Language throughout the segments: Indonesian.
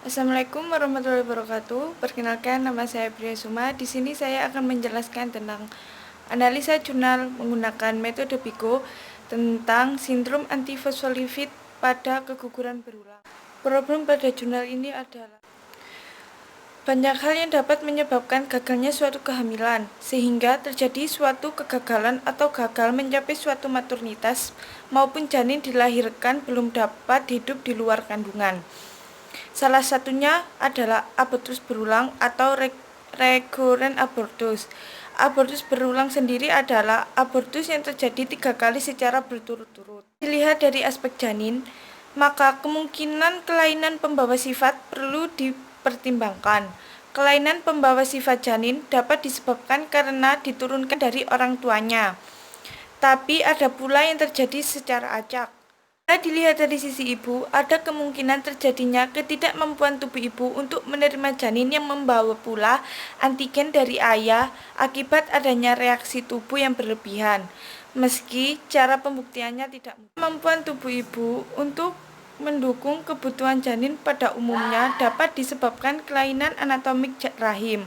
Assalamualaikum warahmatullahi wabarakatuh. Perkenalkan, nama saya Bria Suma. Di sini saya akan menjelaskan tentang analisa jurnal menggunakan metode PICO tentang sindrom antifosfolipid pada keguguran berulang. Problem pada jurnal ini adalah banyak hal yang dapat menyebabkan gagalnya suatu kehamilan, sehingga terjadi suatu kegagalan atau gagal mencapai suatu maternitas maupun janin dilahirkan belum dapat hidup di luar kandungan. Salah satunya adalah abortus berulang atau recurrent abortus. Abortus berulang sendiri adalah abortus yang terjadi 3 kali secara berturut-turut. Dilihat dari aspek janin, maka kemungkinan kelainan pembawa sifat perlu dipertimbangkan. Kelainan pembawa sifat janin dapat disebabkan karena diturunkan dari orang tuanya, tapi ada pula yang terjadi secara acak. Bila dilihat dari sisi ibu, ada kemungkinan terjadinya ketidakmampuan tubuh ibu untuk menerima janin yang membawa pula antigen dari ayah akibat adanya reaksi tubuh yang berlebihan. Meski cara pembuktiannya tidak mudah. Kemampuan tubuh ibu untuk mendukung kebutuhan janin pada umumnya dapat disebabkan kelainan anatomik rahim,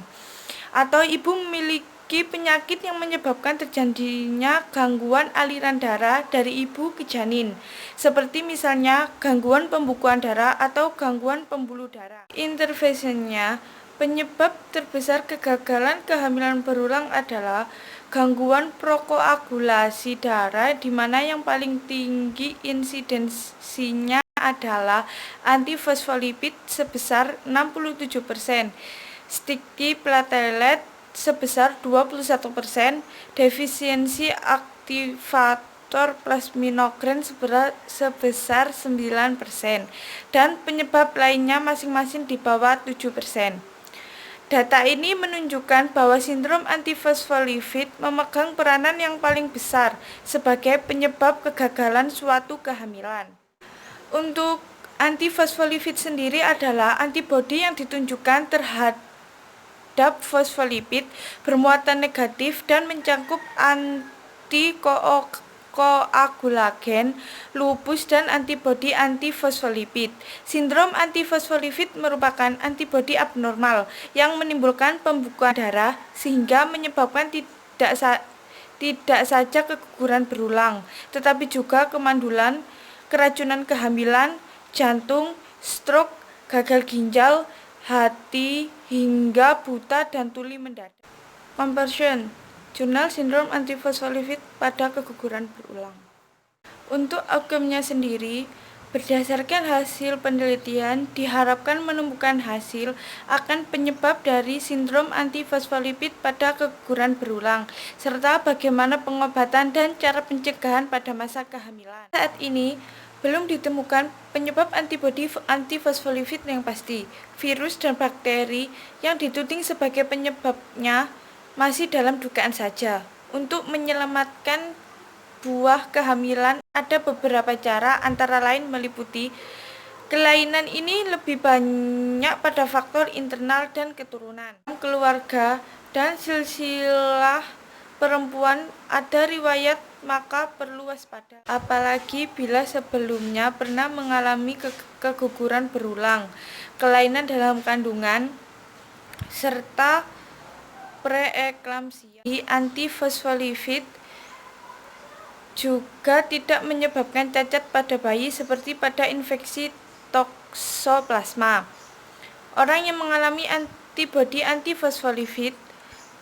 atau ibu memiliki penyakit yang menyebabkan terjadinya gangguan aliran darah dari ibu ke janin, seperti misalnya gangguan pembukuan darah atau gangguan pembuluh darah. Intervensinya, penyebab terbesar kegagalan kehamilan berulang adalah gangguan prokoagulasi darah, di mana yang paling tinggi insidensinya adalah antifosfolipid sebesar 67%, sticky platelet sebesar 21%, defisiensi aktivator plasminogen sebesar 9%, dan penyebab lainnya masing-masing di bawah 7%. Data ini menunjukkan bahwa sindrom antifosfolipid memegang peranan yang paling besar sebagai penyebab kegagalan suatu kehamilan. Untuk antifosfolipid sendiri adalah antibodi yang ditunjukkan terhadap fosfolipid bermuatan negatif dan mencakup antikoagulagen, lupus, dan antibodi antifosfolipid. Sindrom antifosfolipid merupakan antibodi abnormal yang menimbulkan pembekuan darah sehingga menyebabkan tidak saja keguguran berulang, tetapi juga kemandulan, keracunan kehamilan, jantung, stroke, gagal ginjal, hati, hingga buta dan tuli mendadak. Comparison Jurnal Sindrom Antifosfolipid pada keguguran berulang. Untuk outcome-nya sendiri, berdasarkan hasil penelitian, diharapkan menemukan hasil akan penyebab dari sindrom antifosfolipid pada keguguran berulang, serta bagaimana pengobatan dan cara pencegahan pada masa kehamilan. Saat ini, belum ditemukan penyebab antibodi antifosfolipid yang pasti. Virus dan bakteri yang dituding sebagai penyebabnya masih dalam dugaan saja. Untuk menyelamatkan buah kehamilan, ada beberapa cara, antara lain meliputi kelainan ini lebih banyak pada faktor internal dan keturunan. Keluarga dan silsilah perempuan ada riwayat, maka perlu waspada. Apalagi bila sebelumnya pernah mengalami keguguran berulang, kelainan dalam kandungan, serta preeklamsia. Antifosfolipid juga tidak menyebabkan cacat pada bayi seperti pada infeksi toksoplasma. Orang yang mengalami antibodi antifosfolipid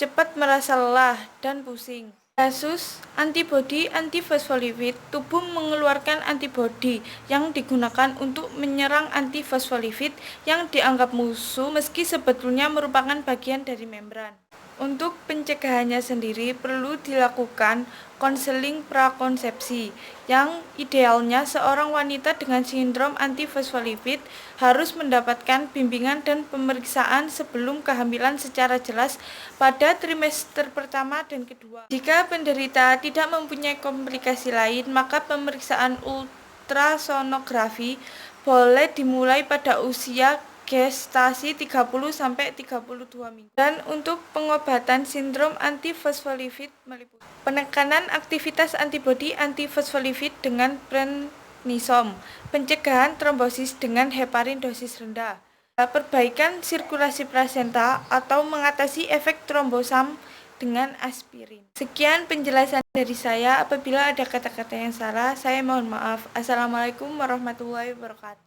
cepat merasa lelah dan pusing. Kasus antibodi antifosfolipid, tubuh mengeluarkan antibodi yang digunakan untuk menyerang antifosfolipid yang dianggap musuh meski sebetulnya merupakan bagian dari membran. Untuk pencegahannya sendiri perlu dilakukan konseling prakonsepsi, yang idealnya seorang wanita dengan sindrom antifosfolipid harus mendapatkan bimbingan dan pemeriksaan sebelum kehamilan secara jelas pada trimester pertama dan kedua. Jika penderita tidak mempunyai komplikasi lain, maka pemeriksaan ultrasonografi boleh dimulai pada usia gestasi 30-32 minggu. Dan untuk pengobatan sindrom antifosfolipid meliputi penekanan aktivitas antibodi antifosfolipid dengan prednisom, pencegahan trombosis dengan heparin dosis rendah, perbaikan sirkulasi plasenta atau mengatasi efek trombosam dengan aspirin. Sekian penjelasan dari saya. Apabila ada kata-kata yang salah, saya mohon maaf. Assalamualaikum warahmatullahi wabarakatuh.